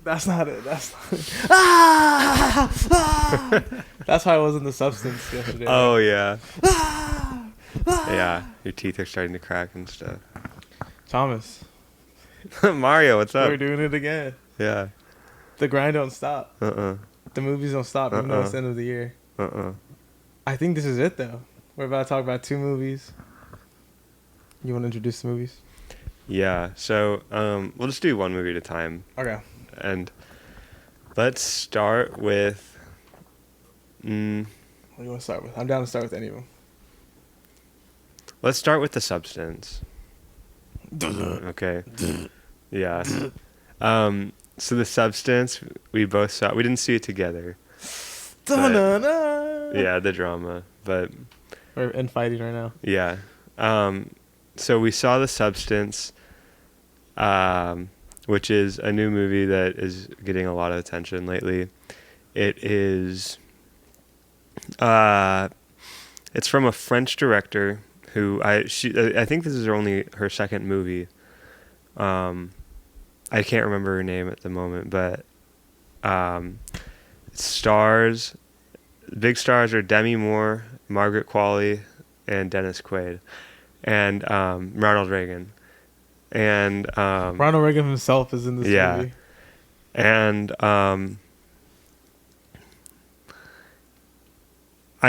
That's not it. That's not it. Ah! Ah! That's how I was in The Substance the other day. Oh yeah, Ah! Ah! yeah. Your teeth are starting to crack and stuff. Thomas, Mario, what's up? we're doing it again. Yeah. The grind don't stop. Uh-uh. The movies don't stop, even though it's the end of the year. Uh-uh. I think this is it, though. We're about to talk about 2 movies. You want to introduce the movies? Yeah. So, we'll just do one movie at a time. Okay. And let's start with. What do you want to start with? I'm down to start with any of them. Let's start with The Substance. Okay. Yeah. So The Substance, we both saw. We didn't see it together. Da-na-na. Yeah, the drama, but We're infighting right now. yeah. So we saw The Substance, which is a new movie that is getting a lot of attention lately. It is. It's from a French director who I think this is her second movie. I can't remember her name at the moment, but big stars are Demi Moore, Margaret Qualley, and Dennis Quaid, and Ronald Reagan, and Ronald Reagan himself is in this movie. And I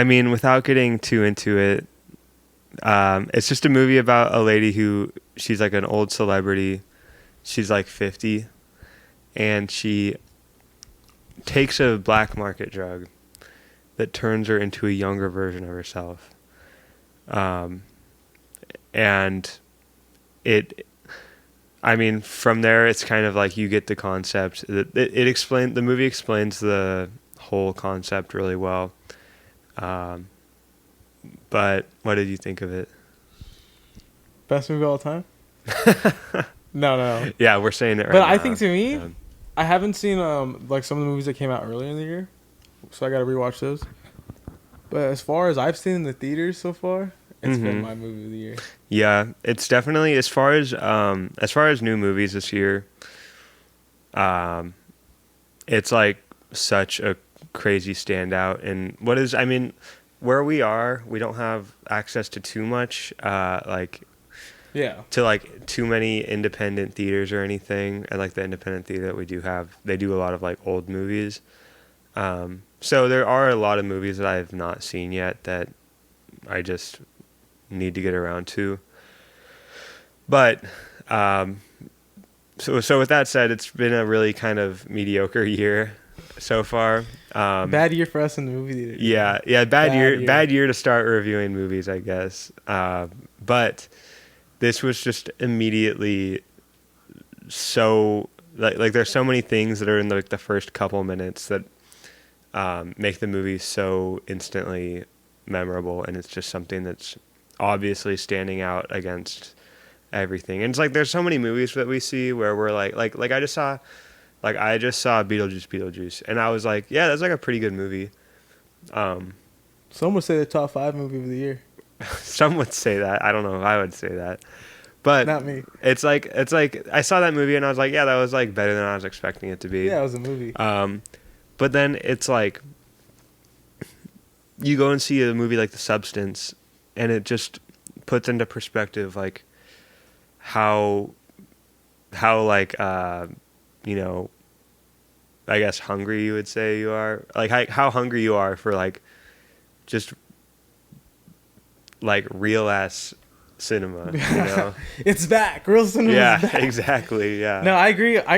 mean, without getting too into it, it's just a movie about a lady who she's like an old celebrity. She's like 50, and she takes a black market drug that turns her into a younger version of herself. And I mean, from there, it's kind of like you get the concept. The movie explains the whole concept really well. But what did you think of it? Best movie of all time? No. Yeah, we're saying it right but now. I think to me, I haven't seen like some of the movies that came out earlier in the year, so I got to rewatch those. But as far as I've seen in the theaters so far, it's been my movie of the year. Yeah, it's definitely as far as new movies this year. It's like such a crazy standout, and where we are, we don't have access to too much to like too many independent theaters or anything. And like the independent theater that we do have, they do a lot of like old movies. So there are a lot of movies that I have not seen yet that I just need to get around to. But so with that said, it's been a really kind of mediocre year so far. Bad year for us in the movie theater. Yeah, bad year to start reviewing movies, I guess. But this was just immediately so like there's so many things that are in the first couple minutes that make the movie so instantly memorable, and it's just something that's obviously standing out against everything. And it's like there's so many movies that we see where we're like I just saw Beetlejuice, and I was like, yeah, that's like a pretty good movie. Some would say the top 5 movie of the year. Some would say that. I don't know if I would say that. But not me. It's like I saw that movie and I was like, yeah, that was like better than I was expecting it to be. Yeah, it was a movie. But then it's like you go and see a movie like The Substance, and it just puts into perspective like how like you know, I guess hungry you would say you are, like how hungry you are for like just like real ass cinema, you know. It's back. Real cinema. Yeah, is back. exactly. Yeah. No, I agree. I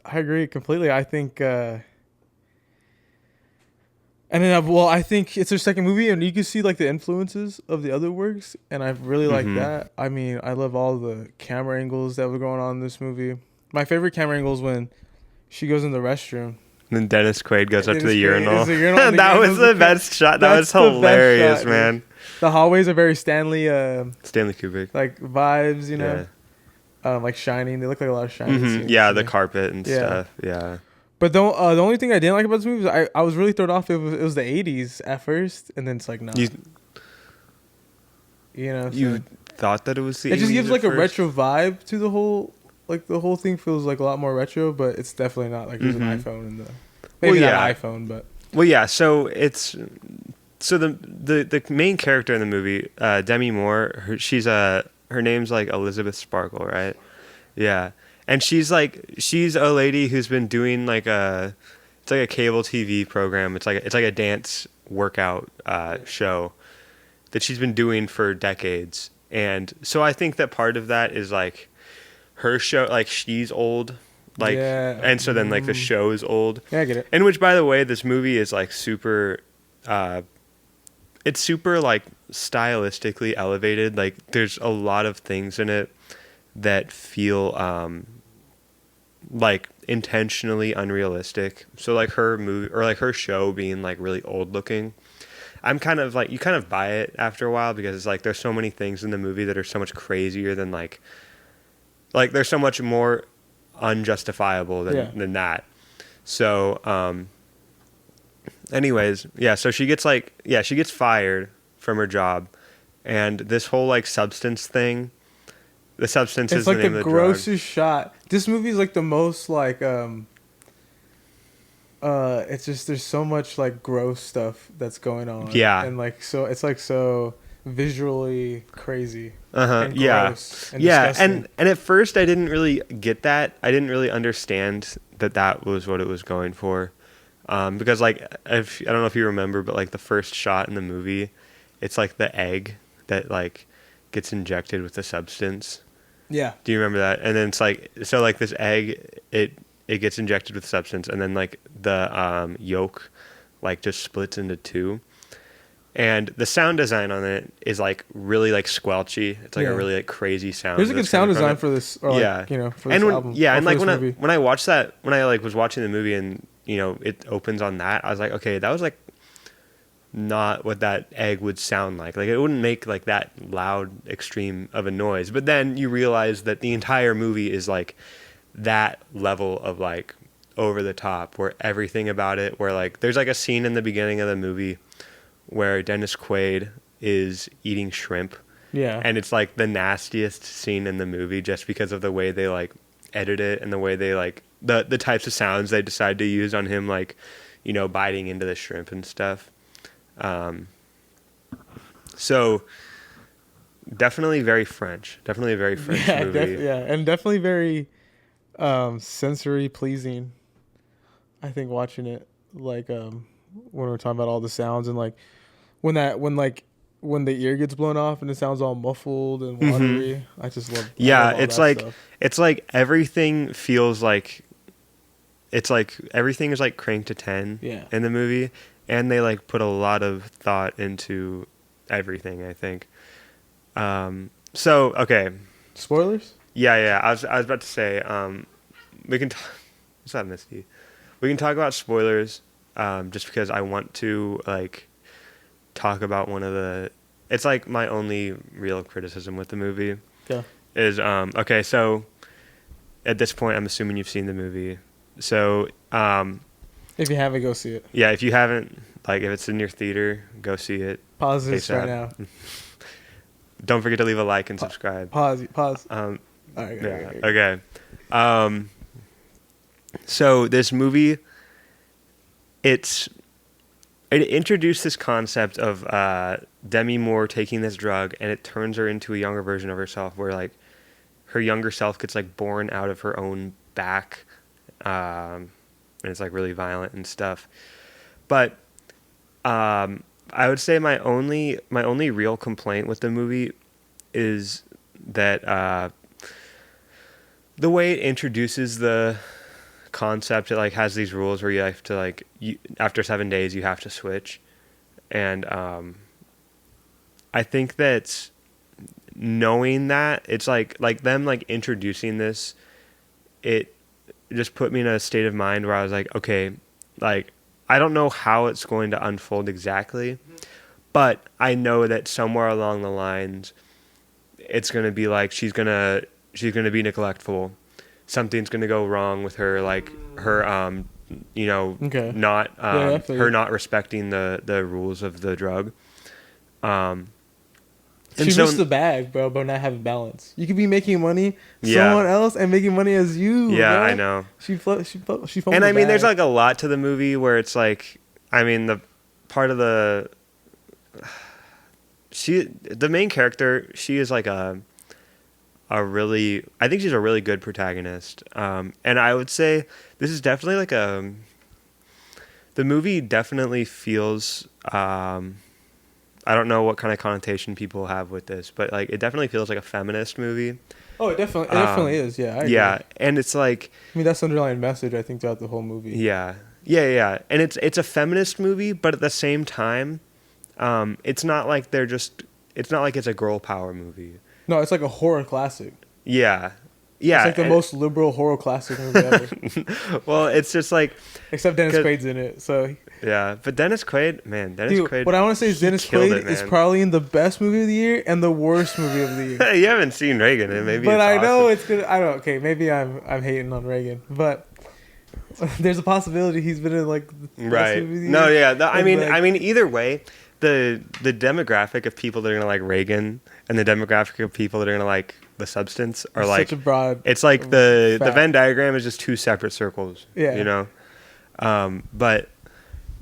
agree completely. I think and then I think it's their second movie, and you can see like the influences of the other works, and I really like that. I mean, I love all the camera angles that were going on in this movie. My favorite camera angle is when she goes in the restroom. And then Dennis Quaid goes up to the urinal. That was the best shot. That was hilarious, shot, man. Dude. The hallways are very Stanley Kubrick like vibes, you know. Yeah. Like Shining. They look like a lot of Shining. Yeah, the carpet and stuff. Yeah. But the only thing I didn't like about this movie is I was really thrown off. It was the 80s at first, and then it's like, no. You know. You thought that it was the 80s? It just gives like first? a retro vibe to the whole like the whole thing feels like a lot more retro, but it's definitely not like there's an iPhone in the Well, maybe yeah. not iPhone, but Well, yeah. So the main character in the movie, Demi Moore. Her name's like Elizabeth Sparkle, right? Yeah, and she's a lady who's been doing it's like a cable TV program. It's like a dance workout show that she's been doing for decades. And so I think that part of that is like her show, like she's old, like, yeah. and so then like the show is old. Yeah, I get it. And which, by the way, this movie is like super, it's super like stylistically elevated. Like there's a lot of things in it that feel like intentionally unrealistic. So like her movie or like her show being like really old looking, I'm kind of like, you kind of buy it after a while because it's like there's so many things in the movie that are so much crazier than like there's so much more unjustifiable than that. So anyways, yeah, so she gets fired from her job, and this whole like substance thing, the substance is like the name the of the drug. grossest shot. This movie is like the most like it's just there's so much like gross stuff that's going on. Yeah. And like so it's like so visually crazy. And yeah. And disgusting. And at first I didn't really get that. I didn't really understand that was what it was going for. Because like I don't know if you remember, but like the first shot in the movie, it's like the egg that like gets injected with the substance. Yeah. Do you remember that? And then it's like, so like this egg, it gets injected with substance, and then like the yolk like just splits into two. And the sound design on it is like really like squelchy. It's like a really like crazy sound. There's a good sound design for this, or like, you know, for this album. Yeah, and like when I watched that, when I like was watching the movie and you know it opens on that, I was like, okay, that was like not what that egg would sound like. Like it wouldn't make like that loud, extreme of a noise. But then you realize that the entire movie is like that level of like over the top, where everything about it, where like there's like a scene in the beginning of the movie where Dennis Quaid is eating shrimp. Yeah. And it's like the nastiest scene in the movie just because of the way they like edit it and the way they like the types of sounds they decide to use on him, like, you know, biting into the shrimp and stuff. So definitely very French. Definitely a very French movie. And definitely very sensory pleasing. I think watching it, like when we're talking about all the sounds and like when the ear gets blown off and it sounds all muffled and watery. I just love. Yeah, I love all it's that like stuff. It's like everything feels like it's like everything is like cranked to 10 in the movie, and they like put a lot of thought into everything, I think. So okay. Spoilers? Yeah. I was about to say we can what's that, Misty? We can talk about spoilers just because I want to like talk about one of the, it's like my only real criticism with the movie. Yeah. Is okay, so at this point I'm assuming you've seen the movie. So if you haven't, go see it. Yeah, if you haven't, like if it's in your theater, go see it. Pause this right now. Don't forget to leave a like and subscribe. Pause. All right, okay. So this movie, it introduced this concept of Demi Moore taking this drug, and it turns her into a younger version of herself, where like her younger self gets like born out of her own back, and it's like really violent and stuff. But I would say my only real complaint with the movie is that the way it introduces the concept, it like has these rules where you have to like after 7 days you have to switch, and I think that knowing that, it's like them like introducing this, it just put me in a state of mind where I was like, okay, like I don't know how it's going to unfold exactly, but I know that somewhere along the lines it's going to be like she's going to be neglectful. Something's going to go wrong with her, like her not her not respecting the rules of the drug. She And so, missed the bag, bro, but not having balance. You could be making money yeah, someone else and making money as you. yeah, Bro. I know. She fumbled And I the mean, there's bag. like a lot to the movie where it's like, I mean, the part of the main character, she is like a really, I think she's a really good protagonist. And I would say this is definitely like the movie definitely feels, I don't know what kind of connotation people have with this, but like it definitely feels like a feminist movie. Oh, it definitely is. Yeah, I agree. Yeah, and it's like, I mean, that's the underlying message I think throughout the whole movie. yeah, and it's a feminist movie, but at the same time, it's not like it's not like it's a girl power movie. No, it's like a horror classic. Yeah, It's like the most liberal horror classic movie ever. well, it's just like, Except Dennis Quaid's in it, so. yeah, but Dennis Quaid, man, Dude, Quaid. what I want to say is Dennis Quaid is probably in the best movie of the year and the worst movie of the year. You haven't seen Reagan, and maybe. But it's I know awesome. it's good. I don't. Okay, maybe I'm hating on Reagan, but there's a possibility he's been in like the best Right. movie of the No, year. yeah. I mean, Like, either way, the demographic of people that are gonna like Reagan and the demographic of people that are gonna like The Substance are like, such a broad. it's like the fact. Venn diagram is just two separate circles. Yeah. You know, but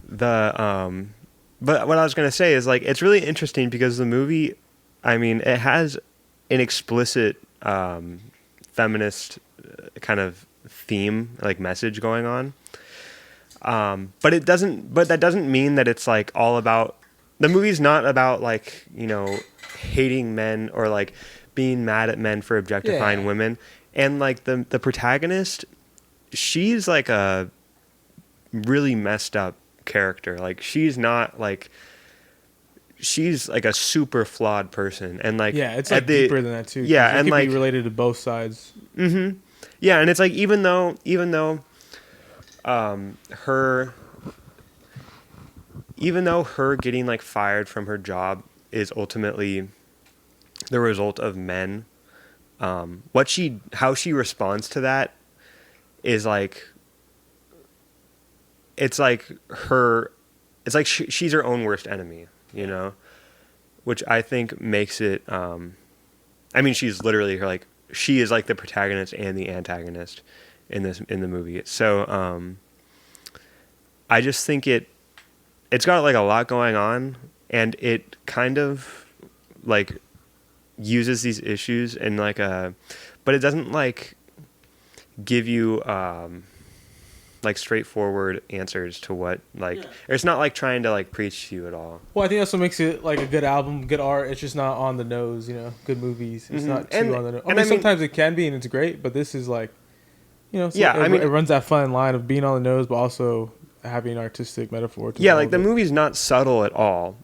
but what I was gonna say is like it's really interesting because the movie, I mean, it has an explicit feminist kind of theme, like message going on. But it doesn't. But that doesn't mean that it's like all about. The movie's not about like, you know, hating men or like being mad at men for objectifying women. And like the protagonist, she's like a really messed up character. Like she's not like. She's like a super flawed person, and like it's like deeper than that too. Yeah, it and could like be related to both sides. Mm-hmm. Yeah, and it's like even though her getting like fired from her job is ultimately the result of men, how she responds to that is like it's like she's her own worst enemy, you know, which I think makes it. I mean, she's literally she is like the protagonist and the antagonist in the movie. So I just think it's got like a lot going on, and it kind of like uses these issues in like but it doesn't like give you like straightforward answers to what it's not like trying to like preach to you at all. Well, I think that's what makes it like a good album, good art. It's just not on the nose, you know. Good movies. It's not too on the nose. I mean, sometimes it can be, and it's great. But this is like, you know, it runs that fine line of being on the nose, but also having an artistic metaphor. Like the movie's not subtle at all,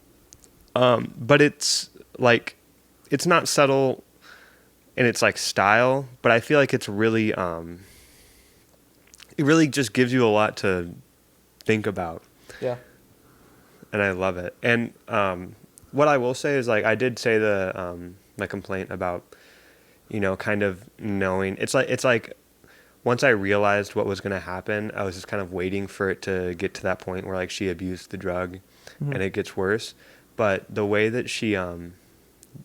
but it's like it's not subtle in its like style. But I feel like it's really it really just gives you a lot to think about. Yeah. And I love it. And what I will say is like I did say my complaint about, you know, kind of knowing it's like once I realized what was going to happen, I was just kind of waiting for it to get to that point where like she abused the drug and it gets worse. But the way that she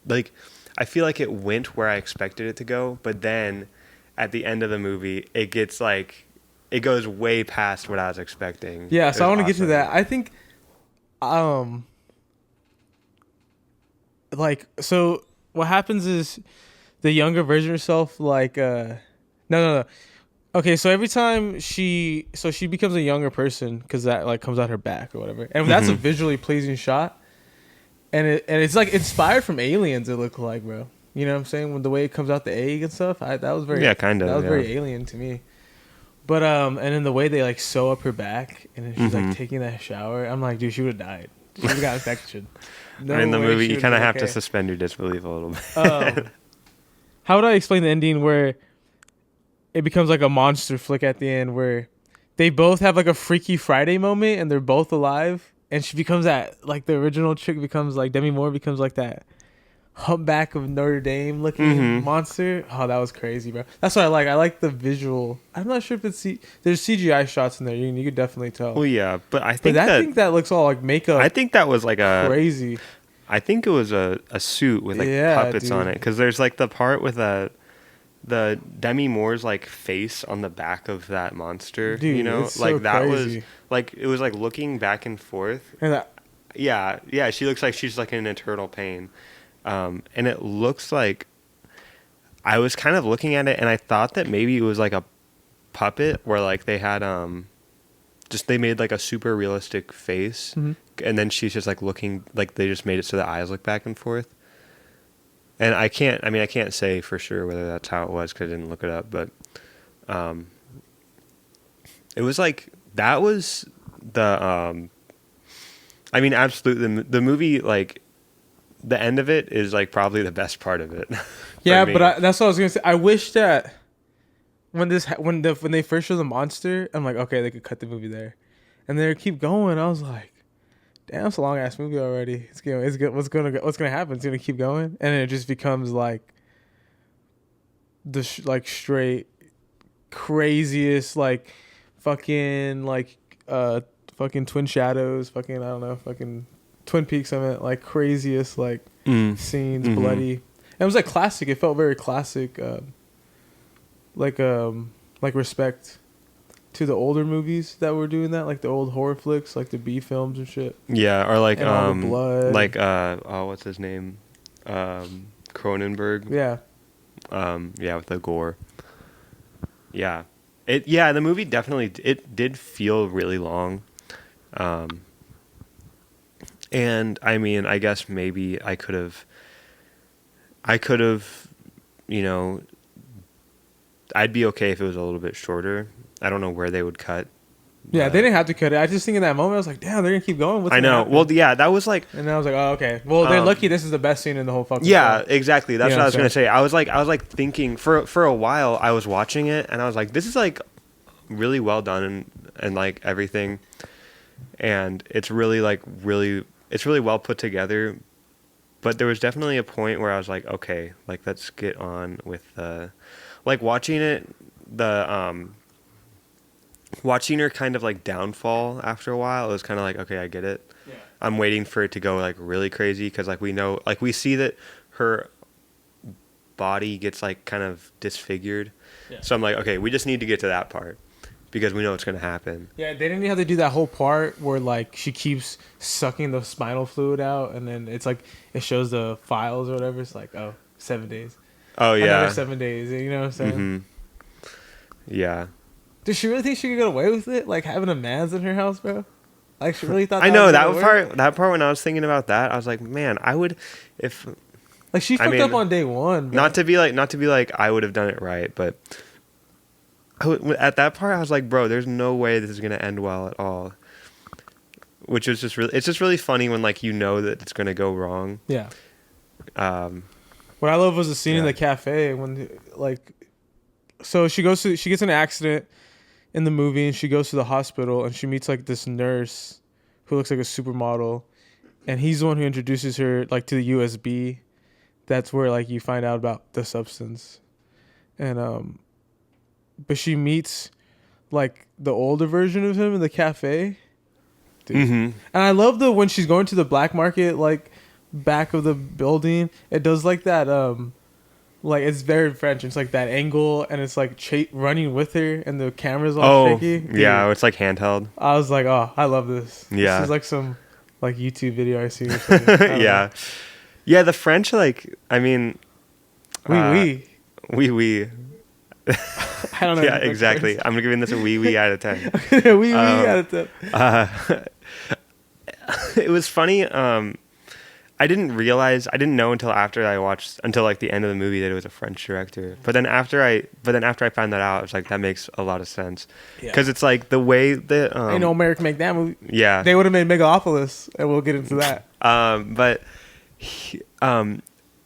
like I feel like it went where I expected it to go, but then at the end of the movie it gets like it goes way past what I was expecting. Yeah, so I want to get to that. I think, like, so what happens is the younger version of herself, like, no. Okay, so every time she becomes a younger person because that like comes out her back or whatever, and that's a visually pleasing shot, and it's like inspired from Aliens. It looked like, bro. You know what I'm saying? When the way it comes out the egg and stuff, that was very very Alien to me. But and then the way they like sew up her back and then she's like taking that shower, I'm like, dude, she would have died. She would have got infection. No, in the movie, you kind of have to suspend your disbelief a little bit. How would I explain the ending where it becomes like a monster flick at the end where they both have like a Freaky Friday moment and they're both alive and she becomes that like the original chick becomes like Demi Moore becomes like that humpback of Notre Dame looking monster. Oh, that was crazy, bro. That's what I like. I like the visual. I'm not sure if it's there's CGI shots in there. You could definitely tell. Well, yeah, but I think that looks all like makeup. I think that was like crazy. I think it was a suit with like puppets on it, because there's like the part with the Demi Moore's like face on the back of that monster. Dude, you know, it's like so that crazy. was like it was like looking back and forth. And yeah, she looks like she's like in eternal pain, and it looks like I was kind of looking at it and I thought that maybe it was like a puppet where like they had just they made like a super realistic face, mm-hmm. and then she's just like looking like they just made it so the eyes look back and forth. And I can't say for sure whether that's how it was because I didn't look it up, but it was like that was the absolutely the movie, like the end of it is like probably the best part of it. Yeah, but that's what I was gonna say. I wish that when they first show the monster, I'm like, okay, they could cut the movie there, and they keep going. I was like, damn, it's a long ass movie already. It's good. What's gonna happen? It's gonna keep going, and it just becomes like the straight craziest like fucking like fucking Twin Shadows, fucking I don't know, fucking Twin Peaks. I meant like craziest like scenes, mm-hmm. bloody. And it was like classic. It felt very classic, like respect to the older movies that were doing that, like the old horror flicks, like the B films and shit. Yeah, or like all the blood. like what's his name, Cronenberg. Yeah. Yeah, with the gore. Yeah, the movie definitely it did feel really long, and I mean I guess maybe I could have, you know, I'd be okay if it was a little bit shorter. I don't know where they would cut. Yeah, they didn't have to cut it. I just think in that moment I was like, damn, they're gonna keep going. I know. Well, yeah, that was like, and I was like, oh, okay. Well, they're lucky. This is the best scene in the whole fucking. Yeah, film. Exactly. That's what I was gonna say. I was like thinking for a while. I was watching it and I was like, this is like really well done and like everything, and it's really well put together. But there was definitely a point where I was like, okay, like let's get on with like watching it, watching her kind of like downfall after a while. It was kind of like, okay, I get it. Yeah. I'm waiting for it to go like really crazy because like we know, like we see that her body gets like kind of disfigured. Yeah. So I'm like, okay, we just need to get to that part because we know it's going to happen. Yeah, they didn't have to do that whole part where like she keeps sucking the spinal fluid out and then it's like it shows the files or whatever. It's like, oh, 7 days. Oh, yeah. Another 7 days. You know what I'm saying? Mm-hmm. Yeah. Does she really think she could get away with it? Like having a man's in her house, bro? Like she really thought I know that part when I was thinking about that, I was like, man, I would if like she fucked up on day one. Bro. Not to be like I would have done it right, but at that part I was like, bro, there's no way this is going to end well at all. Which is just really funny when like you know that it's going to go wrong. Yeah. What I love was the scene in the cafe when like so she gets in an accident in the movie and she goes to the hospital and she meets like this nurse who looks like a supermodel and he's the one who introduces her like to the USB. That's where like you find out about the substance. And but she meets like the older version of him in the cafe. Dude. Mm-hmm. And I love when she's going to the black market like back of the building, it does like that like it's very French. It's like that angle, and it's like running with her, and the camera's all shaky. Dude, yeah, it's like handheld. I was like, oh, I love this. Yeah, this is like some like YouTube video I see. Yeah, yeah. The French, like, I mean, oui. I don't know. Yeah, exactly. I'm giving this a wee out of 10. wee out of 10. It was funny. I didn't know until like the end of the movie that it was a French director. But then after I found that out, I was like, that makes a lot of sense. Because it's like the way that ain't no American make that movie. Yeah, they would have made Megalopolis, and we'll get into that. But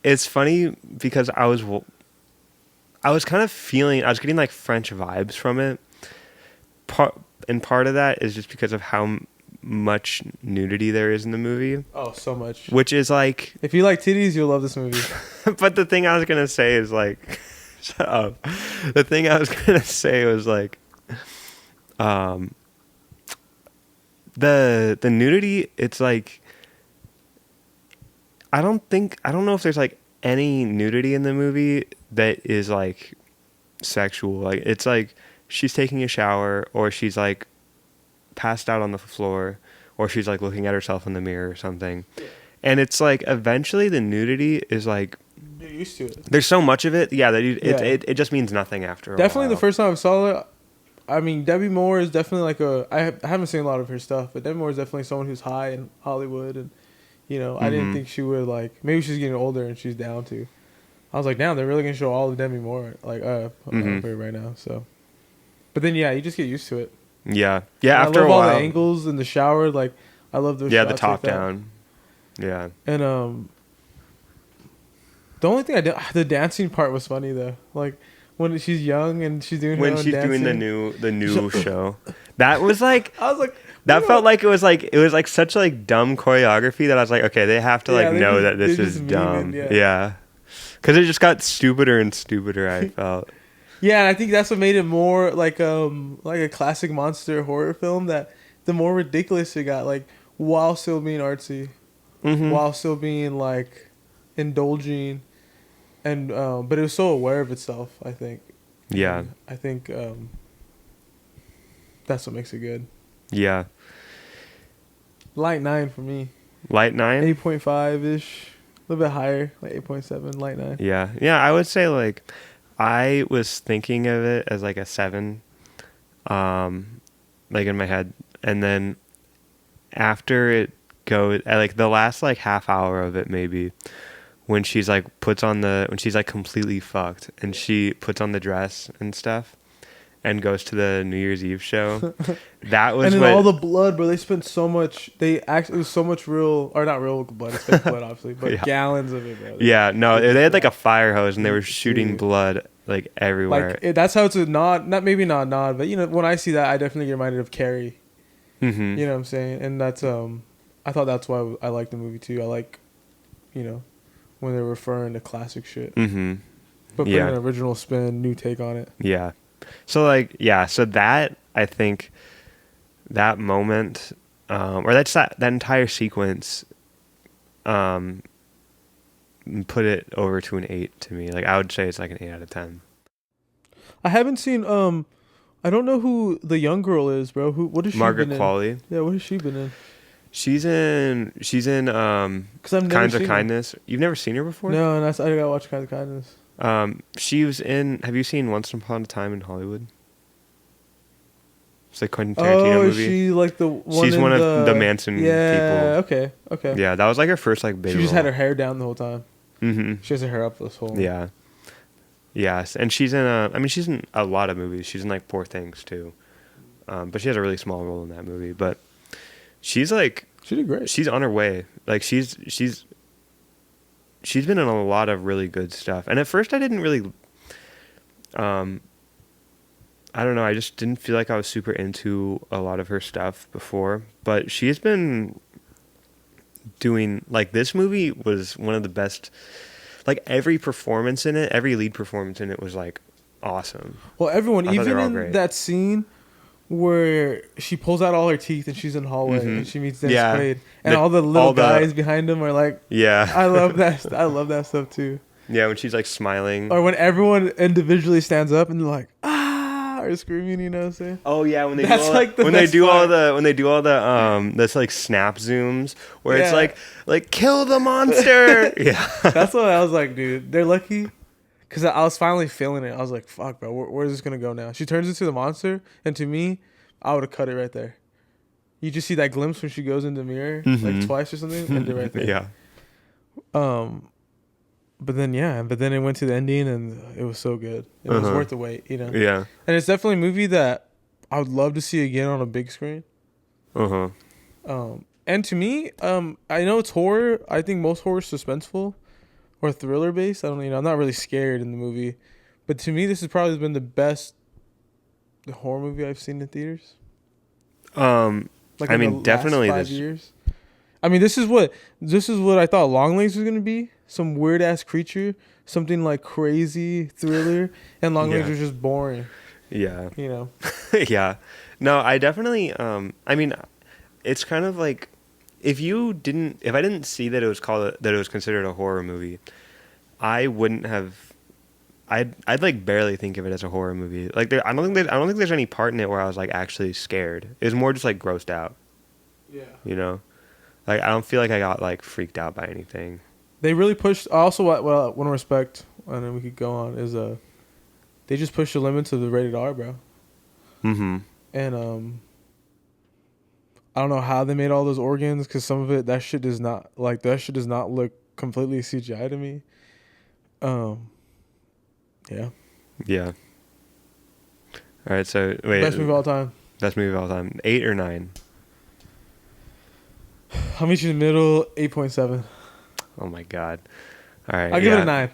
it's funny because I was kind of I was getting like French vibes from it. Part of that is just because of how much nudity there is in the movie. Oh, so much. Which is like, if you like titties, you'll love this movie. But the thing I was gonna say is like, shut up. The thing I was gonna say was like, the nudity. It's like, I don't know if there's like any nudity in the movie that is like sexual. Like it's like she's taking a shower, or she's like passed out on the floor, or she's like looking at herself in the mirror or something. And it's like eventually the nudity is like, you're used to it. There's so much of it, yeah, that it just means nothing after a Definitely while. the first time I saw it, I mean, Debbie Moore is definitely like I haven't seen a lot of her stuff, but Debbie Moore is definitely someone who's high in Hollywood, and you know, I didn't think she would like. Maybe she's getting older and she's down to. I was like, damn, they're really gonna show all of Debbie Moore like up here right now. So, but then yeah, you just get used to it. Yeah, And after I love a while, all the angles in the shower. Like, I love those. Yeah, shots the top like down. Yeah. And the only thing I did, the dancing part was funny though. Like when she's young and she's doing when her own she's dancing. doing the new show, that was like I was like, that felt like it was like such like dumb choreography that I was like, okay, they have to like know that this is dumb. Yeah. Because it just got stupider and stupider. I felt. Yeah, and I think that's what made it more like a classic monster horror film. That the more ridiculous it got, like while still being artsy, while still being like indulging, and but it was so aware of itself. I think. Yeah. And I think that's what makes it good. Yeah. Light 9 for me. Light 9. 8.5 ish, a little bit higher, like 8.7. Light 9. Yeah, yeah. I would say like, I was thinking of it as like a 7, like in my head, and then after it goes, like the last like half hour of it maybe, when she's like when she's like completely fucked and she puts on the dress and stuff and goes to the New Year's Eve show. That was and then all the blood, bro. They spent so much. It was so much real, or not real blood. It's fake blood, obviously, but gallons of it, bro. Yeah, no, they had like a fire hose and they were shooting blood like everywhere. Like that's how it's a nod. Not maybe not nod, but you know, when I see that, I definitely get reminded of Carrie. Mm-hmm. You know what I'm saying? And that's I thought that's why I like the movie too. I like, you know, when they're referring to classic shit, but putting an original spin, new take on it. Yeah. So like, yeah, so that, I think that moment, or that's that entire sequence, put it over to an 8 to me. Like I would say it's like an 8 out of 10. I haven't seen, I don't know who the young girl is, bro. What has she Margaret been Qualley. in? Yeah, what has she been in? She's in Kinds of Kindness. You've never seen her before? No, and I gotta watch Kinds of Kindness. She was in. Have you seen Once Upon a Time in Hollywood? It's like Quentin Tarantino movie. Oh, she like the one. She's one of the Manson people. Yeah. Okay. Yeah, that was like her first like big. She just role. had her hair down the whole time. Mm-hmm. She has her hair up this whole. Yeah. Yes, and she's in. She's in a lot of movies. She's in like Poor Things too, but she has a really small role in that movie. But she's like. She did great. She's on her way. Like she's been in a lot of really good stuff. And at first I didn't really I don't know, I just didn't feel like I was super into a lot of her stuff before, but she's been doing like this movie was one of the best. Like every lead performance in it was like awesome. Well, everyone, even in great. that scene where she pulls out all her teeth and she's in the hallway and she meets Dennis Quaid and all the little guys behind him are like, I love that. I love that stuff too. Yeah, when she's like smiling, or when everyone individually stands up and they're like, or screaming. You know what I'm saying? Oh yeah, when they do all the this like snap zooms where it's like kill the monster. Yeah, that's what I was like, dude. They're lucky. Because I was finally feeling it. I was like, fuck, bro, where's this going to go now? She turns into the monster, and to me, I would have cut it right there. You just see that glimpse when she goes in the mirror, like twice or something, and they're right there. Yeah. But then it went to the ending, and it was so good. It was worth the wait, you know? Yeah. And it's definitely a movie that I would love to see again on a big screen. And to me, I know it's horror. I think most horror is suspenseful. Or thriller based. I don't know. I'm not really scared in the movie, but to me, this has probably been the best horror movie I've seen in theaters. Like I mean, definitely last 5 years. I mean, this is what I thought Longlegs was gonna be. Some weird ass creature, something like crazy thriller, and Longlegs was just boring. Yeah. You know. Yeah. No, I definitely. I mean, it's kind of like if I didn't see that it was considered a horror movie, I wouldn't have. I'd like barely think of it as a horror movie. Like I don't think there's any part in it where I was like actually scared. It was more just like grossed out. Yeah. You know, like I don't feel like I got like freaked out by anything. They really pushed. Also, what I want to respect, and then we could go on is they just pushed the limits of the rated R, bro. Mm-hmm. And I don't know how they made all those organs, because some of it that shit does not look completely CGI to me. Yeah. Yeah. All right. So wait. Best movie of all time. Best movie of all time. 8 or 9? I'll meet you in the middle. 8.7. Oh my god. All right. I'll give it a 9.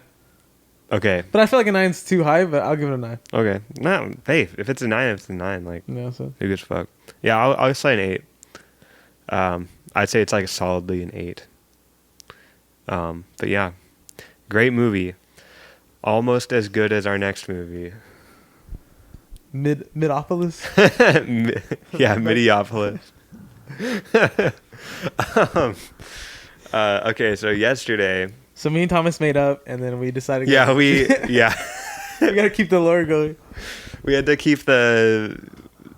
Okay. But I feel like a 9's too high, but I'll give it a 9. Okay. No, hey, if it's a 9, it's a 9. Like, yeah, so. who gives a fuck? Yeah, I'll say an 8. I'd say it's like solidly an 8. But yeah, great movie. Almost as good as our next movie. Midopolis? Yeah, Midiopolis. Okay, so yesterday. So me and Thomas made up, and then we decided. Yeah, we gotta keep the lore going. We had to keep the.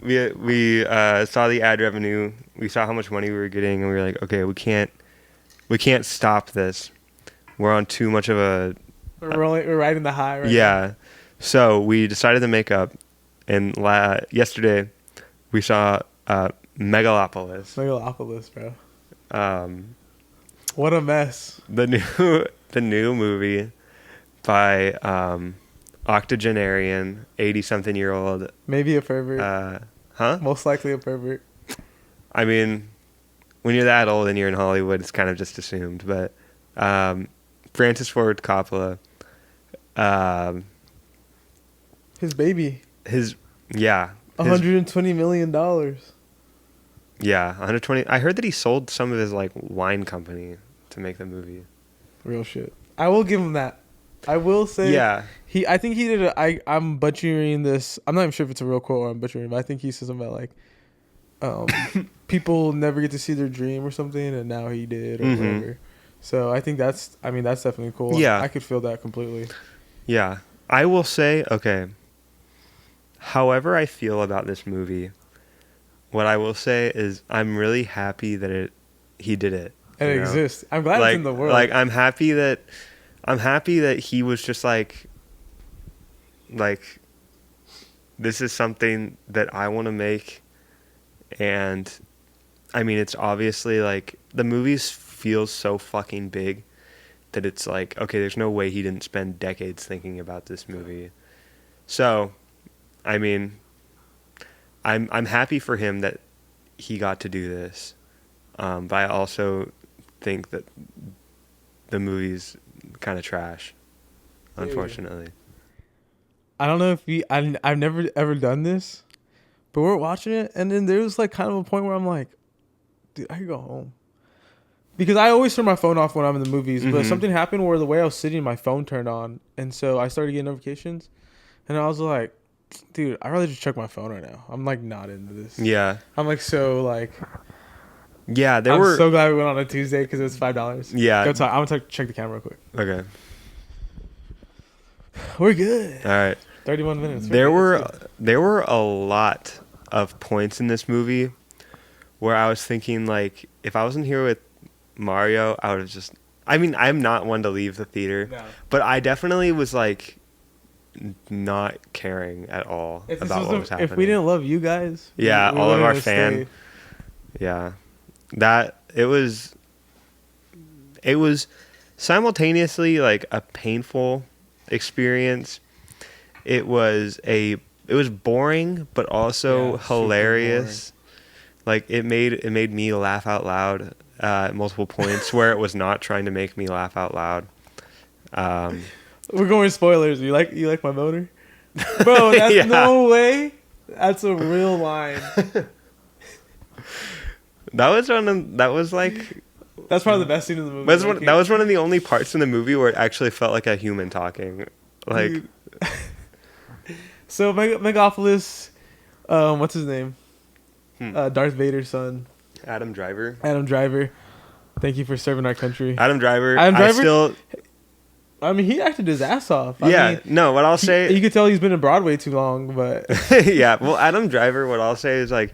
We saw the ad revenue. We saw how much money we were getting, and we were like, okay, we can't stop this. We're on too much of a. We're riding the high right yeah. Now. So we decided to make up, and yesterday we saw Megalopolis. Megalopolis, bro. What a mess. The new movie by octogenarian, 80-something-year-old. Maybe a pervert. Most likely a pervert. I mean, when you're that old and you're in Hollywood, it's kind of just assumed. But Francis Ford Coppola. His baby. $120 million. Yeah, 120. I heard that he sold some of his like wine company to make the movie. Real shit. I will give him that. I will say. Yeah. I think he did. I'm butchering this. I'm not even sure if it's a real quote or I'm butchering, but I think he said something about like, people never get to see their dream or something, and now he did or whatever. So I think that's definitely cool. Yeah. I could feel that completely. Yeah. I will say, okay. However I feel about this movie, what I will say is I'm really happy that he did it. And it exists. I'm glad it's in the world. Like I'm happy that he was just like this is something that I want to make. And I mean, it's obviously like the movie feels so fucking big that it's like, okay, there's no way he didn't spend decades thinking about this movie. So, I mean, I'm happy for him that he got to do this. But I also think that the movie's kind of trash, unfortunately. I don't know if I've never ever done this, but we're watching it, and then there was like kind of a point where I'm like, dude, I could go home. Because I always turn my phone off when I'm in the movies, but something happened where the way I was sitting, my phone turned on, and so I started getting notifications, and I was like, dude, I'd rather just check my phone right now. I'm like not into this. Yeah. I'm like so like. Yeah, I'm so glad we went on a Tuesday because it was $5. Yeah. Go talk. I'm gonna check the camera real quick. Okay. We're good. All right. 31 minutes. There were a lot of points in this movie where I was thinking like, if I wasn't here with Mario, I would have just. I mean, I'm not one to leave the theater, but I definitely was like not caring at all about what was happening. If we didn't love you guys, yeah, all of our fans. Yeah, that it was simultaneously like a painful experience. It was boring, but also hilarious. Like it made me laugh out loud at multiple points where it was not trying to make me laugh out loud. We're going spoilers. You like my boner, bro? That's no way. That's a real line. That's probably the best scene in the movie. That was one of the only parts in the movie where it actually felt like a human talking. Like, so Megalopolis, what's his name? Darth Vader's son. Adam Driver. Thank you for serving our country. Adam Driver. Adam Driver. I still. I mean, he acted his ass off. Yeah. I mean, No. What I'll say. You could tell he's been in Broadway too long, but. Yeah. Well, Adam Driver. What I'll say is like,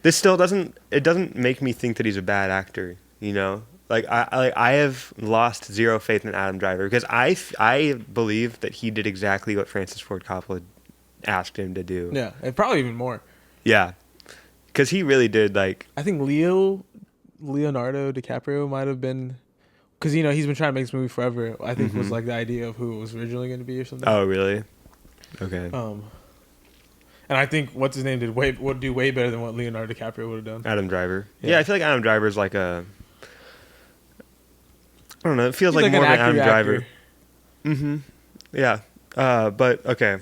this still doesn't. It doesn't make me think that he's a bad actor. You know. Like I have lost zero faith in Adam Driver because I believe that he did exactly what Francis Ford Coppola asked him to do. Yeah, and probably even more. Yeah, because he really did like. I think Leonardo DiCaprio might have been, because he's been trying to make this movie forever. I think was like the idea of who it was originally going to be or something. Oh really? Okay. And I think what's his name would do way better than what Leonardo DiCaprio would have done. Adam Driver. Yeah, I feel like Adam Driver is like a. I don't know. It feels like more of an Adam Driver. Mm-hmm. Yeah. But okay.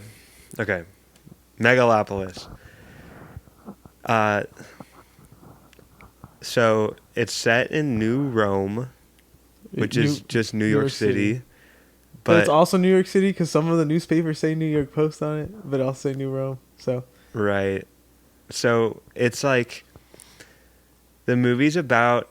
Megalopolis. So it's set in New Rome, which is just New York City. But it's also New York City because some of the newspapers say New York Post on it, but also say New Rome. So. Right. So it's like the movie's about.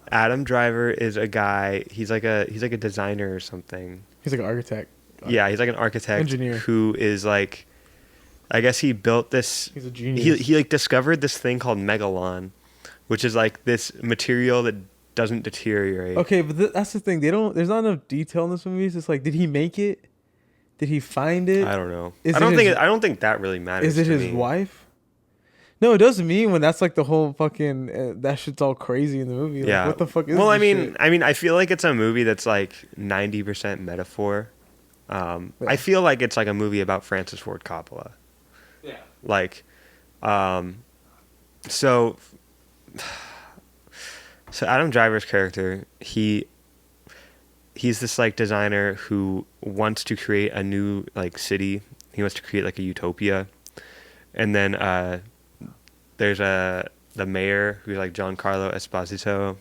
Adam Driver is a guy. He's like a designer or something. He's like an architect. Yeah, he's like an architect engineer who is like, I guess he built this. He's a genius. He like discovered this thing called megalon, which is like this material that doesn't deteriorate. Okay, but that's the thing. There's not enough detail in this movie. It's just like, did he make it? Did he find it? I don't know. I don't think that really matters. Is it his wife? No, it doesn't mean when that's like the whole fucking that shit's all crazy in the movie. Like, yeah. What the fuck is? Well, shit? I mean, I feel like it's a movie that's like 90% metaphor. Yeah. I feel like it's like a movie about Francis Ford Coppola. Yeah. Like, so Adam Driver's character, he's this like designer who wants to create a new like city. He wants to create like a utopia, and then there's the mayor who's like Giancarlo Esposito.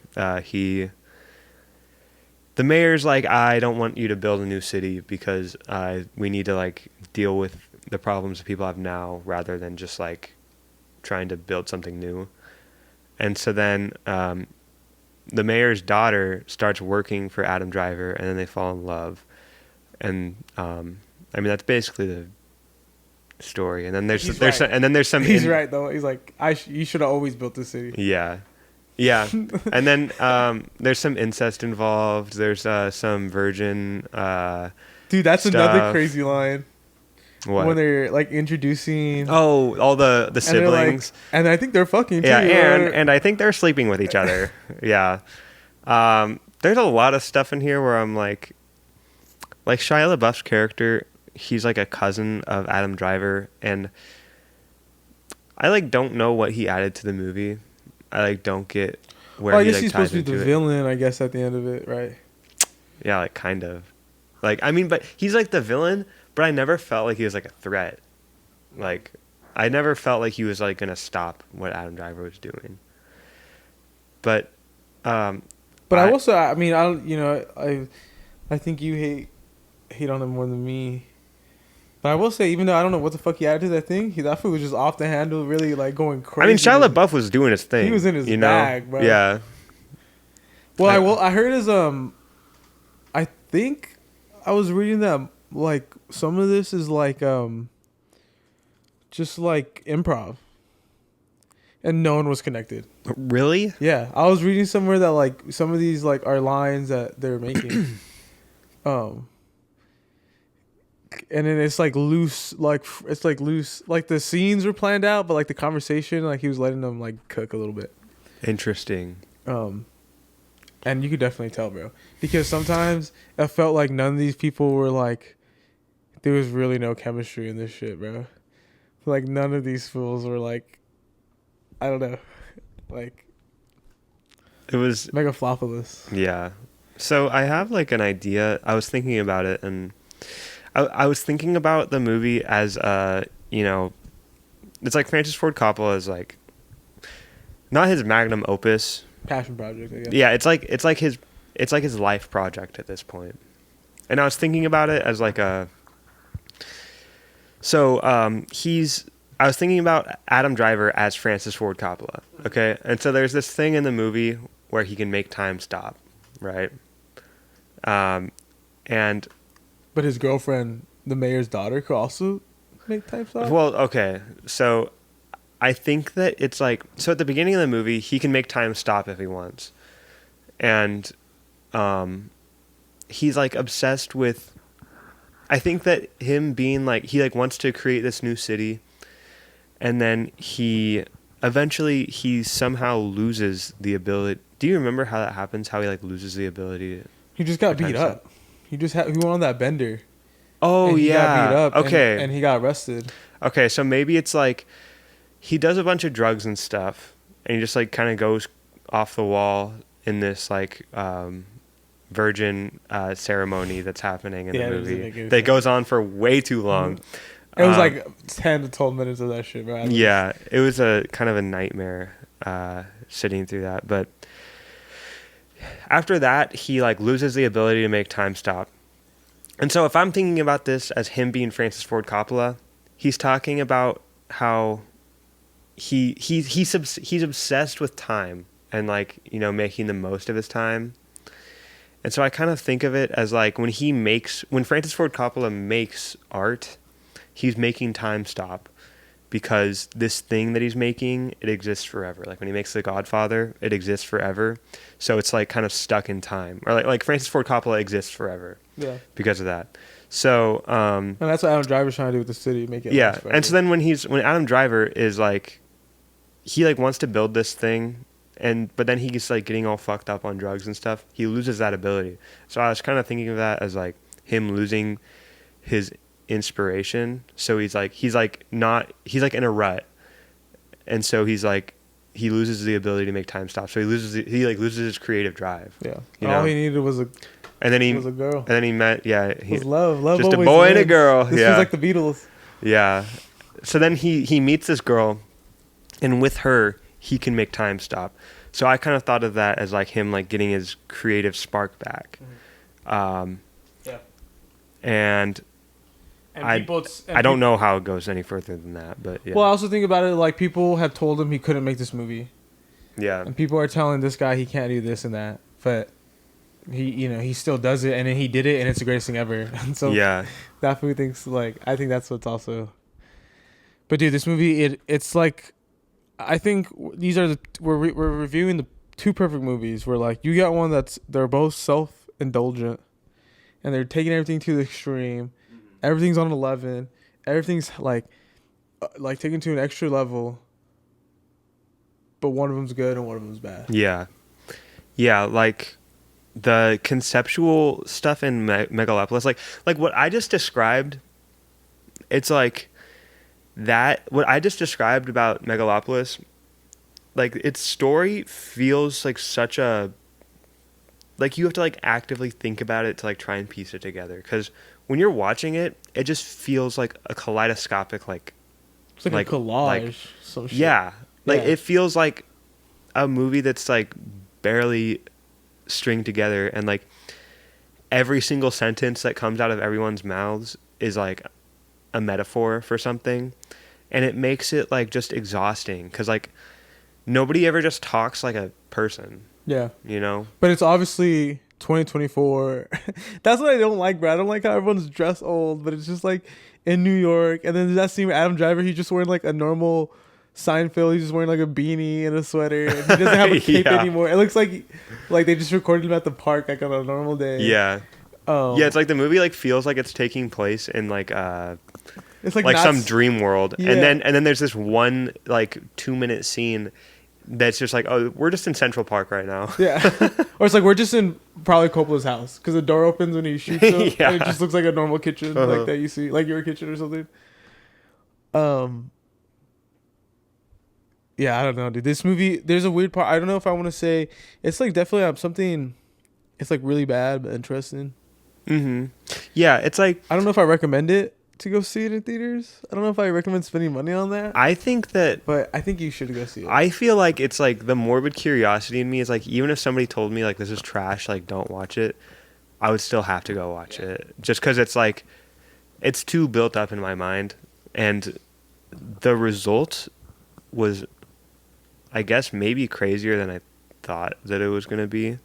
The mayor's like, I don't want you to build a new city because we need to like deal with the problems that people have now rather than just like trying to build something new. And so then the mayor's daughter starts working for Adam Driver, and then they fall in love. And I mean, that's basically the story. And then there's some he's right though. He's like, you should have always built this city. Yeah. And then there's some incest involved. There's some virgin dude, that's stuff. another crazy line. What? When they're like introducing all the siblings. And I think they're fucking too. Yeah, and I think they're sleeping with each other. Yeah. There's a lot of stuff in here where I'm like Shia LaBeouf's character, he's like a cousin of Adam Driver, and I like don't know what he added to the movie. I like don't get where I he guess like he's ties supposed to be into the it. villain, I guess, at the end of it, right? Yeah, like kind of. Like I mean, but he's like the villain, but I never felt like he was like a threat. Like I never felt like he was like gonna stop what Adam Driver was doing. But I also, I mean, I think you hate on him more than me. But I will say, even though I don't know what the fuck he added to that thing, that food was just off the handle, really like going crazy. I mean, Shia LaBeouf was doing his thing. He was in his bag, bro. Yeah. Well, I heard his I think I was reading that like some of this is like just like improv, and no one was connected. Really? Yeah, I was reading somewhere that like some of these like are lines that they're making, and then it's like loose, like the scenes were planned out, but like the conversation, like he was letting them like cook a little bit. Interesting. And you could definitely tell, bro, because sometimes it felt like none of these people were like, there was really no chemistry in this shit, bro. Like none of these fools were like, I don't know, like it was Megalopolis. Yeah. So I have like an idea. I was thinking about it, and I was thinking about the movie as it's like Francis Ford Coppola is like not his magnum opus. Passion project, I guess. Yeah, it's like his life project at this point. And I was thinking about it as like I was thinking about Adam Driver as Francis Ford Coppola. Okay? And so there's this thing in the movie where he can make time stop, right? And But his girlfriend, the mayor's daughter, could also make time stop. well, okay, so I think that it's like, so at the beginning of the movie, he can make time stop if he wants, and he's like obsessed with. I think that him being like, he like wants to create this new city, and then he somehow loses the ability. Do you remember how that happens? How he like loses the ability? He just got beat up. He went on that bender. Oh, and he yeah. got beat up. Okay. And he got arrested. Okay, so maybe it's like he does a bunch of drugs and stuff, and he just like kind of goes off the wall in this like virgin ceremony that's happening in the movie that goes on for way too long. It was like 10 to 12 minutes of that shit, bro. Yeah, it was a kind of a nightmare sitting through that. But after that, he like loses the ability to make time stop. And so if I'm thinking about this as him being Francis Ford Coppola, he's talking about how he's obsessed with time and like, you know, making the most of his time. And so I kind of think of it as like when Francis Ford Coppola makes art, he's making time stop because this thing that he's making, it exists forever. Like when he makes The Godfather, it exists forever. So it's like kind of stuck in time. Or like Francis Ford Coppola exists forever. Yeah. Because of that. So and that's what Adam Driver's trying to do with the city, make it yeah. And so then when Adam Driver is like, he like wants to build this thing, but then he's like getting all fucked up on drugs and stuff. He loses that ability. So I was kind of thinking of that as like him losing his inspiration. So he's like in a rut, and so he loses the ability to make time stop. So he loses his creative drive. Yeah. All he needed was a girl. And then he met love just a boy and a girl. This was like the Beatles. Yeah. So then he meets this girl, and with her he can make time stop. So I kind of thought of that as like him like getting his creative spark back. Yeah. And I don't know how it goes any further than that, but yeah. Well, I also think about it like people have told him he couldn't make this movie. Yeah. And people are telling this guy he can't do this and that, but he still does it, and then he did it, and it's the greatest thing ever. And so yeah, that food thinks like, I think that's what's also. But dude, this movie, it's like, I think we're reviewing the two perfect movies. Where like you got one they're both self-indulgent, and they're taking everything to the extreme. Everything's on 11. Everything's like taken to an extra level. But one of them's good and one of them's bad. Yeah, like the conceptual stuff in Megalopolis, like what I just described. It's like that. What I just described about Megalopolis, like its story feels like such a. Like you have to like actively think about it to like try and piece it together, because when you're watching it, it just feels like a kaleidoscopic like. It's like a collage. Some shit. Yeah, like it feels like a movie that's like barely stringed together, and like every single sentence that comes out of everyone's mouths is like a metaphor for something, and it makes it like just exhausting because like nobody ever just talks like a person. Yeah. You know? But it's obviously 2024. That's what I don't like, bro. I don't like how everyone's dressed old, but it's just like in New York. And then there's that scene with Adam Driver, he's just wearing like a normal Seinfeld. He's just wearing like a beanie and a sweater. And he doesn't have a cape anymore. It looks like they just recorded him at the park like on a normal day. Yeah. Yeah, it's like the movie like feels like it's taking place in like it's like some dream world. Yeah. And then there's this one like 2-minute scene that's just like, oh, we're just in Central Park right now. Yeah. Or it's like we're just in probably Coppola's house because the door opens when he shoots him. Yeah. And it just looks like a normal kitchen like that you see, like your kitchen or something. Yeah, I don't know, dude. This movie, there's a weird part. I don't know if I want to say it's like definitely something. It's like really bad but interesting. Mm-hmm. Yeah, it's like I don't know if I recommend it to go see it in theaters. I don't know if I recommend spending money on that. I think you should go see it. I feel like it's like the morbid curiosity in me is like, even if somebody told me like this is trash, like don't watch it, I would still have to go watch it just because it's like it's too built up in my mind, and the result was, I guess, maybe crazier than I thought that it was going to be.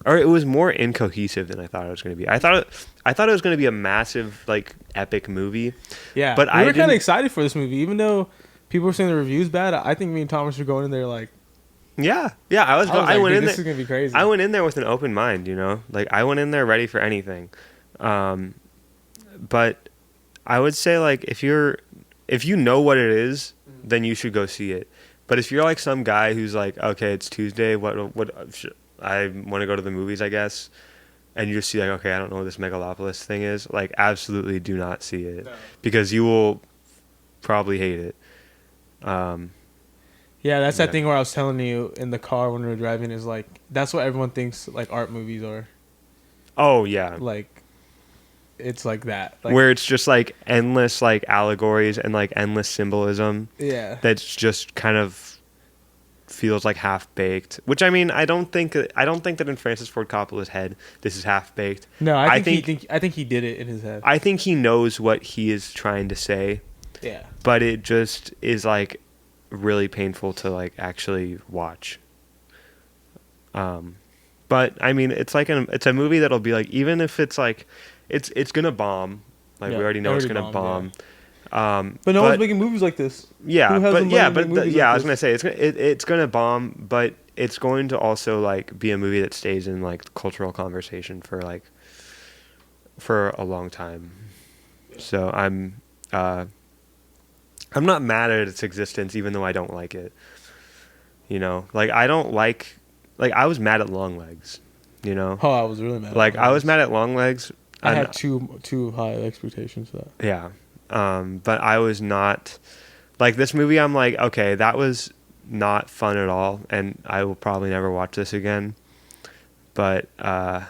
Or it was more incohesive than I thought it was going to be. I thought it was going to be a massive, like, epic movie. Yeah, but we were kind of excited for this movie, even though people were saying the reviews bad. I think me and Thomas were going in there like, yeah. I went in there. This is gonna be crazy. I went in there with an open mind, you know, like I went in there ready for anything. But I would say, like, if you know what it is, then you should go see it. But if you're like some guy who's like, okay, it's Tuesday, what I want to go to the movies, I guess, and you just see like, okay, I don't know what this Megalopolis thing is, like, absolutely do not see it, because you will probably hate it. Yeah, that's that thing where I was telling you in the car when we were driving, is like, that's what everyone thinks like art movies are. Oh yeah. Like, it's like that. Like, where it's just like endless like allegories and like endless symbolism. Yeah. That's just kind of feels like half baked. Which, I mean, I don't think that in Francis Ford Coppola's head this is half baked. No, I think he did it in his head. I think he knows what he is trying to say. Yeah. But it just is like really painful to like actually watch. But I mean, it's a movie that'll be like, even if it's like it's gonna bomb, like, we already know it's gonna bomb. Yeah. But no one's making movies like this. Yeah, I was gonna say it's gonna bomb, but it's going to also like be a movie that stays in like cultural conversation for a long time. So I'm not mad at its existence, even though I don't like it. You know, like, I don't like I was mad at Longlegs. You know. Oh, I was really mad. Like, I was mad at Longlegs. I had too high expectations for that. Yeah. But I was not, like, this movie, I'm like, okay, that was not fun at all, and I will probably never watch this again. But I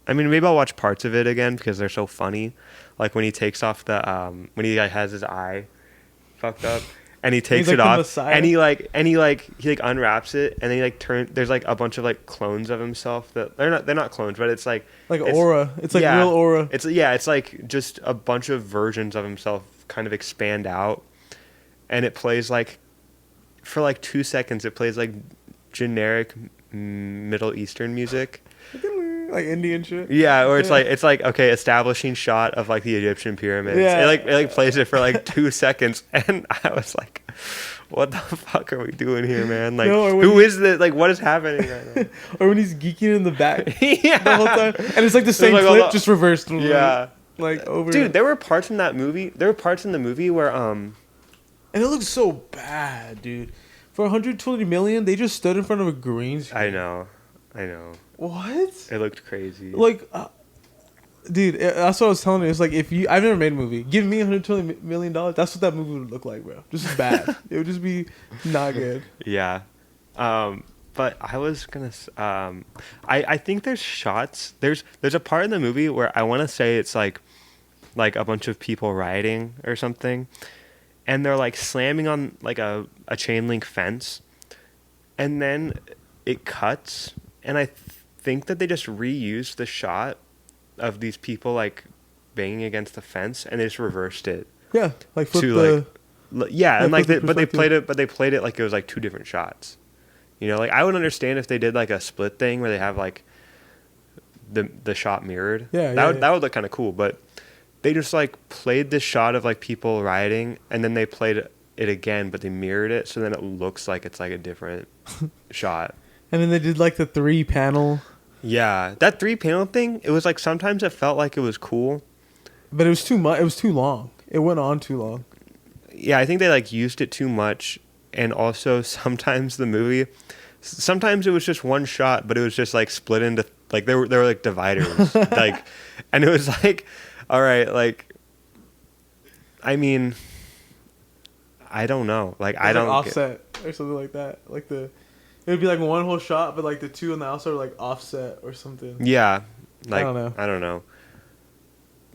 mean, maybe I'll watch parts of it again because they're so funny. Like, when he takes off the when he like has his eye fucked up and he takes it off and he unwraps it, and then he like there's like a bunch of like clones of himself that they're not clones, but it's like aura. It's like real aura. It's like just a bunch of versions of himself kind of expand out, and it plays like for like 2 seconds. It plays like generic Middle Eastern music. Like Indian shit. Yeah, or it's like okay, establishing shot of like the Egyptian pyramids. Yeah. It plays it for like 2 seconds, and I was like, what the fuck are we doing here, man? Like, who is this? Like, what is happening right now? Or when he's geeking in the back. Yeah. The whole time. And it's like the same clip, just reversed. Yeah. Like, over. Dude, there were parts in the movie where And it looks so bad, dude. For $120 million, they just stood in front of a green screen. I know. What? It looked crazy. Like, dude, that's what I was telling you. It's like, I've never made a movie. Give me $120 million. That's what that movie would look like, bro. Just bad. It would just be not good. Yeah. But I was gonna. I think there's shots. There's a part in the movie where I want to say it's like a bunch of people rioting or something, and they're like slamming on like a chain link fence, and then it cuts, and I think that they just reused the shot of these people like banging against the fence, and they just reversed it. Yeah, like flip but they played it like it was like two different shots. You know, like, I would understand if they did like a split thing where they have like the shot mirrored. That would look kind of cool, but they just like played this shot of like people rioting, and then they played it again, but they mirrored it, so then it looks like it's like a different shot. And then they did like the 3-panel. Yeah, that 3-panel thing, it was like sometimes it felt like it was cool, but it was too much. It was too long. It went on too long. Yeah, I think they like used it too much, and also sometimes the movie, sometimes it was just one shot, but it was just like split into like there were like dividers, like, and it was like, all right, like, I mean, I don't know, like, I don't offset or something like that, like it would be like one whole shot, but like the two on the outside are like offset or something. Yeah, like, I don't know.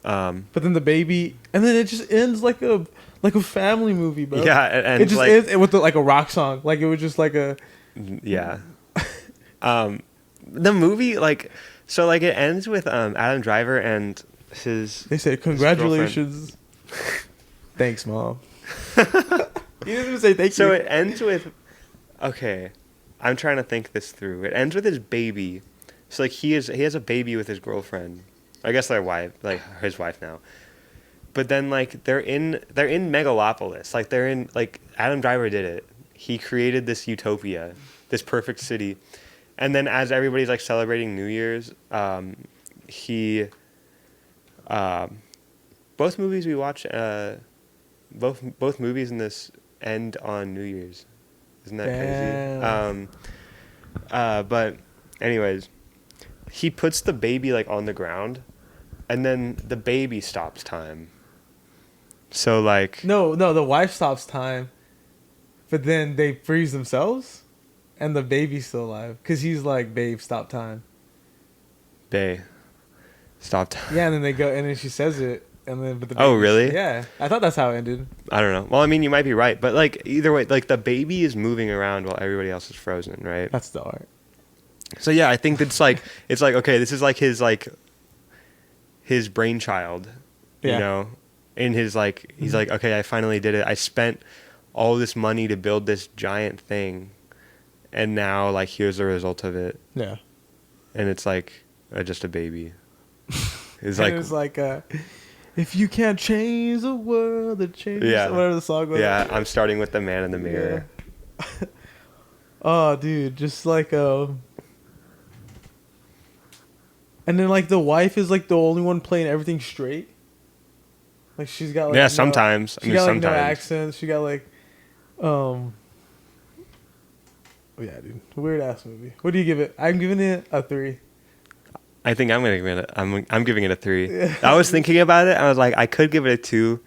But then the baby, and then it just ends like a family movie, bro. Yeah, and it just ends with like a rock song. Like, it was just like a. Yeah. The movie, like, so like it ends with Adam Driver and his. They say congratulations. Thanks, Mom. He didn't even say thank you. So it ends with, okay, I'm trying to think this through. It ends with his baby. So like he has a baby with his girlfriend. I guess their wife, like his wife now. But then like they're in Megalopolis. Like they're in like Adam Driver did it. He created this utopia, this perfect city. And then as everybody's like celebrating New Year's, he both movies we watch both movies in this end on New Year's. Isn't that crazy? But anyways, he puts the baby like on the ground, and then the baby stops time. So like no, the wife stops time, but then they freeze themselves, and the baby's still alive because he's like, "Babe, stop time." Babe, stop time. Yeah, and then they go, and then she says it, and then but the oh really? Yeah, I thought that's how it ended. I don't know. Well, I mean, you might be right, but like either way, like the baby is moving around while everybody else is frozen, right? That's the art. So yeah, I think it's like okay, this is like his brainchild, you know. In his like, he's like, okay, I finally did it. I spent all this money to build this giant thing, and now like here's the result of it. Yeah. And it's like just a baby. It's like it's like if you can't change the world, it changes. Yeah. Whatever the song was. Yeah, I'm starting with the man in the mirror. Yeah. Oh, dude, just like and then like the wife is like the only one playing everything straight. Like she's got like sometimes. She got like no accents. She got like, oh yeah, dude, weird ass movie. What do you give it? I'm giving it a 3. I think I'm gonna give it. I'm giving it a 3. Yeah. I was thinking about it. I was like, I could give it a 2,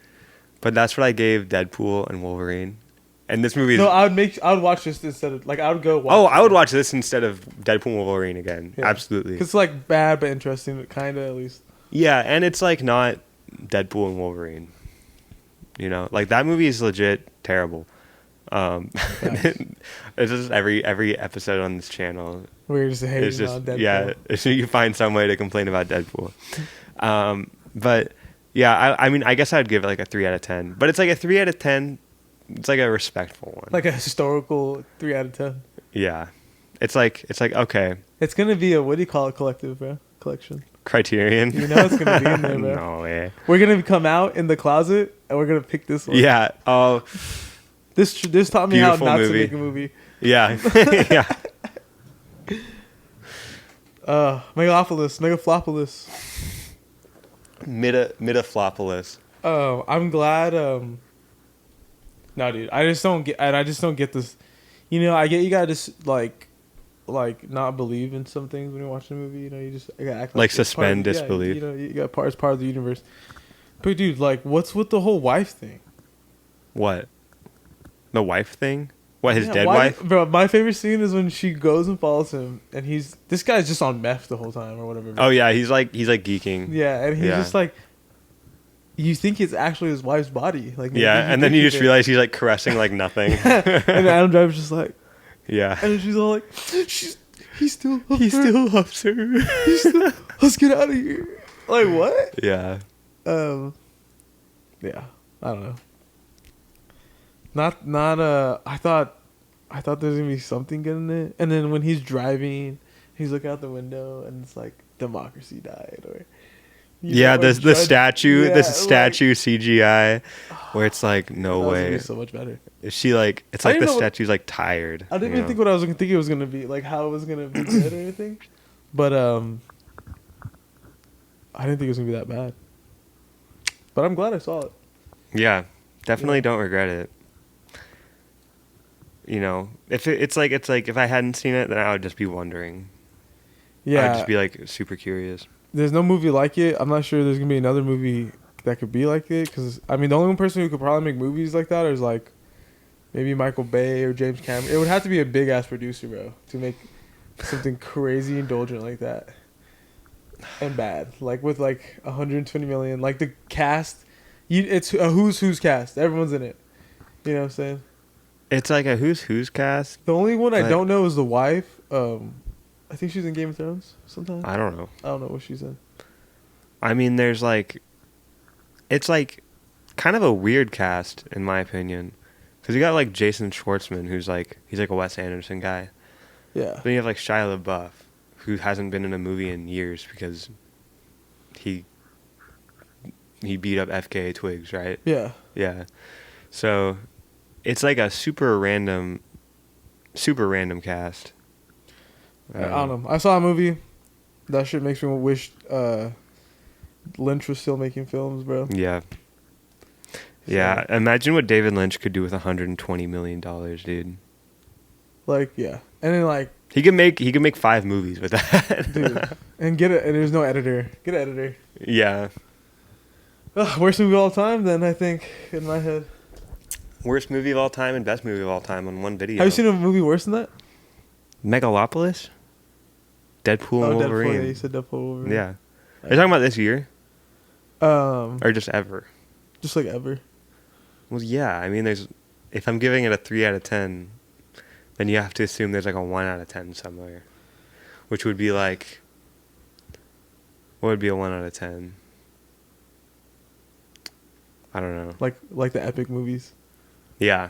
but that's what I gave Deadpool and Wolverine. And this movie is... No, I would watch this instead of like I would go. Watch I would watch this instead of Deadpool and Wolverine again. Yeah. Absolutely. Cause it's like bad but interesting, kind of at least. Yeah, and it's like not Deadpool and Wolverine. You know, like that movie is legit terrible. It's just every episode on this channel. We're just hating on Deadpool. Yeah, you find some way to complain about Deadpool. But yeah, I mean, I guess I'd give it like a 3 out of 10. But it's like a 3 out of 10. It's like a respectful one. Like a historical 3 out of 10. Yeah, it's like okay. It's gonna be a, what do you call it, collection. Criterion. You know it's gonna be in there, bro. No way. We're gonna come out in the closet and we're gonna pick this one. Yeah. Oh. This taught me how not to make a movie. Yeah. Yeah. Megalopolis. Midaflopolis. Oh, I'm glad. No, dude, I just don't get this. You know, I get you gotta just like not believe in some things when you're watching a movie. You know, you just gotta act like suspend disbelief. Yeah, you know, you got part of the universe. But dude, like, what's with the whole wife thing? What? The wife thing? What, his dead wife? Bro, my favorite scene is when she goes and follows him, and this guy's just on meth the whole time or whatever. Oh yeah, he's like geeking. Yeah, and he's just like, you think it's actually his wife's body, like and then you just realize he's like caressing like nothing. And Adam Driver's just like, yeah, and then she's all like, he still loves her. Let's get out of here. Like what? Yeah. Yeah, I don't know. Not I thought there's gonna be something good in it, and then when he's driving, he's looking out the window, and it's like democracy died, or the statue CGI, where it's like no way. So much better. Is she like? It's like the statue's like tired. I didn't even think what I was gonna think it was gonna be, like how it was gonna be good or anything, but I didn't think it was gonna be that bad. But I'm glad I saw it. Yeah, definitely don't regret it. You know, if it's like if I hadn't seen it, then I would just be wondering. Yeah, I'd just be like super curious. There's no movie like it. I'm not sure there's gonna be another movie that could be like it, because I mean the only person who could probably make movies like that is like maybe Michael Bay or James Cameron. It would have to be a big ass producer, bro, to make something crazy indulgent like that and bad, like with like 120 million. Like the cast, it's a who's cast. Everyone's in it. You know what I'm saying? It's like a who's cast. The only one I don't know is the wife. I think she's in Game of Thrones sometimes. I don't know what she's in. I mean, there's like, it's like kind of a weird cast in my opinion, because you got like Jason Schwartzman, who's like, he's like a Wes Anderson guy. Yeah. Then you have like Shia LaBeouf, who hasn't been in a movie in years because he beat up FKA Twigs, right? Yeah. Yeah. So it's like a super random cast. I don't know. I saw a movie. That shit makes me wish Lynch was still making films, bro. Yeah. Yeah. Imagine what David Lynch could do with $120 million, dude. Like, yeah. And then like he could make 5 movies with that. Dude. And get it and there's no editor. Get an editor. Yeah. Worst movie of all time then, I think, in my head. Worst movie of all time and best movie of all time on one video. Have you seen a movie worse than that? Megalopolis? Deadpool and Wolverine. Deadpool, yeah, you said Deadpool and Wolverine. Yeah. Are you talking about this year? Or just ever? Just like ever. Well, yeah. I mean, if I'm giving it a 3 out of 10, then you have to assume there's like a 1 out of 10 somewhere. Which would be like... What would be a 1 out of 10? I don't know. Like the epic movies. Yeah.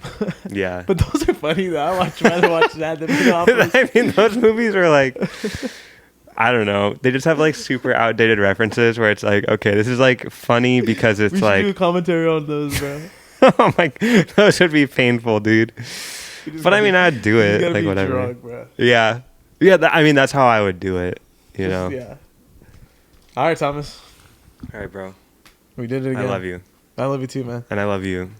Yeah. But those are funny though. I'd rather watch that than Megalopolis. I mean, those movies are like... I don't know. They just have like super outdated references where it's like, okay, this is like funny because it's we should like... do a commentary on those, bro. Oh my... Those would be painful, dude. But I mean, I'd do it. Like, whatever. Drunk, bro. Yeah. Yeah, I mean, that's how I would do it. You know? Yeah. All right, Thomas. All right, bro. We did it again. I love you. I love you too, man. And I love you.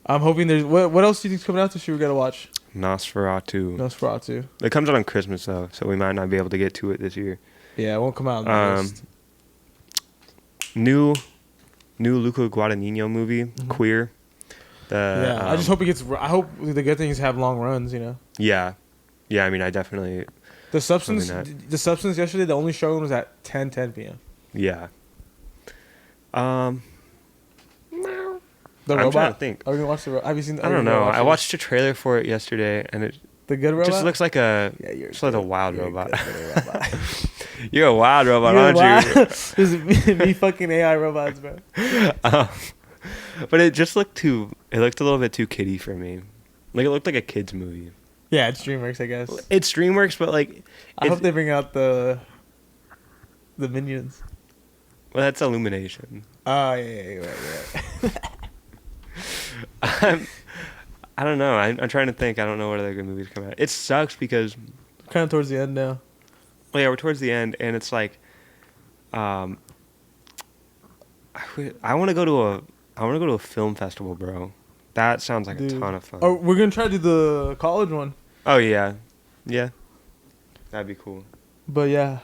I'm hoping there's... What else do you think's coming out this year we gotta watch? Nosferatu. It comes out on Christmas, though, so we might not be able to get to it this year. Yeah, it won't come out on the list. New Luca Guadagnino movie, Queer. I just hope it gets... I hope the good things have long runs, you know? Yeah. Yeah, I mean, I definitely... The Substance yesterday, the only showing was at 10 p.m. Yeah. The I'm robot? trying to think. Are we gonna watch the robot? Have you seen? I don't know. I watched a trailer for it yesterday, and it the good robot just looks like a wild robot. You're a wild robot, aren't you? This is me fucking AI robots, bro. But it just looked a little bit too kiddie for me. Like, it looked like a kid's movie. Yeah, it's DreamWorks, I guess. It's DreamWorks, but like, I hope they bring out the Minions. Well, that's Illumination. Oh yeah, right. I don't know. I'm trying to think. I don't know what other good movies come out. It sucks because kind of towards the end now. Well, yeah, we're towards the end, and it's like, I want to go to a film festival, bro. That sounds like a ton of fun. Oh, we're gonna try to do the college one. Oh yeah, that'd be cool. But yeah,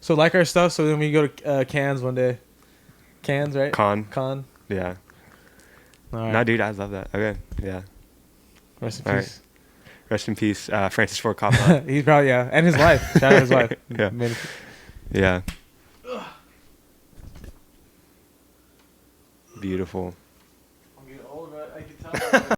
so like our stuff. So then we go to Cannes one day. Cannes, right? Con. Yeah. All right. No, dude, I love that. Okay, yeah. Rest in peace. Right. Rest in peace, Francis Ford Coppola. He's probably, yeah, and his wife. Shout out his wife. Yeah. Yeah. Beautiful. I'm getting old, right? I can tell.